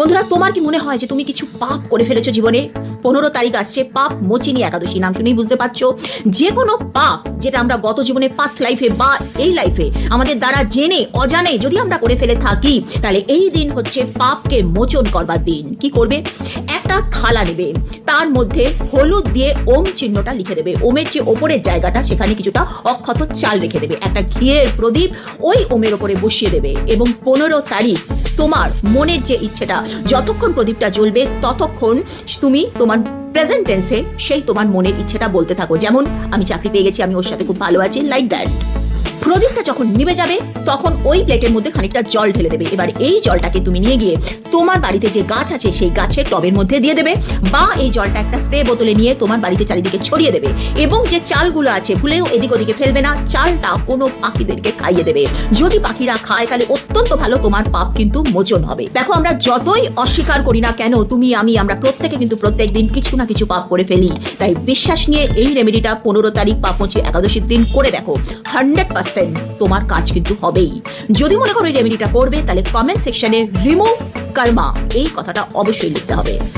বন্ধুরা, তোমার কি মনে হয় যে তুমি কিছু পাপ করে ফেলেছো জীবনে? 15 তারিখ আসছে পাপ মোচিনী একাদশী, নাম শুনেই বুঝতে পারছো যে কোনো পাপ যেটা আমরা গত জীবনে পাস্ট লাইফে বা এই লাইফে আমাদের দ্বারা জেনে অজানে যদি আমরা করে ফেলে থাকি, তাহলে এই দিন হচ্ছে পাপকে মোচন করবার দিন। কি করবে? একটা থালা নেবে, তার মধ্যে হলুদ দিয়ে ওম চিহ্নটা লিখে দেবে। ওমের যে ওপরের জায়গাটা সেখানে কিছুটা অক্ষত চাল রেখে দেবে। একটা ঘিয়ের প্রদীপ ওই ওমের ওপরে বসিয়ে দেবে এবং 15 তারিখ তোমার মনের যে ইচ্ছেটা, যতক্ষণ প্রদীপটা জ্বলবে ততক্ষণ তুমি তোমার প্রেজেন্ট টেন্সে সেই তোমার মনের ইচ্ছেটা বলতে থাকো। যেমন, আমি চাকরি পেয়ে গেছি, আমি ওর সাথে খুব ভালো আছি, লাইক দ্যাট। প্রদীপটা যখন নিভে যাবে তখন ওই প্লেটের মধ্যে খানিকটা জল ঢেলে দেবে। এবার এই জলটাকে তুমি নিয়ে গিয়ে তোমার বাড়িতে যে গাছ আছে সেই গাছের টবের মধ্যে দিয়ে দেবে, বা এই জলটা একটা স্প্রে বোতলে নিয়ে তোমার বাড়িতে চারিদিকে ছড়িয়ে দেবে এবং যে চালগুলো আছে ভুলেও এদিক ওদিকে ফেলবে না। চালটা কোনো পাখিদেরকে খাইয়ে দেবে। যদি পাখিরা খায় তাহলে অত্যন্ত ভালো, তোমার পাপ কিন্তু মোচন হবে। দেখো, আমরা যতই অস্বীকার করি না কেন, তুমি আমরা প্রত্যেকে কিন্তু প্রত্যেক দিন কিছু না কিছু পাপ করে ফেলি। তাই বিশ্বাস নিয়ে এই রেমেডিটা 15 তারিখ পাপমোচী একাদশীর দিন করে দেখো, 100% তোমার কাজ কিন্তু হবেই। যদি মনে করো এই রেমেডিটা করবে, তাহলে কমেন্ট সেকশনে রিমুভ কর্মা এই কথাটা অবশ্যই লিখতে হবে।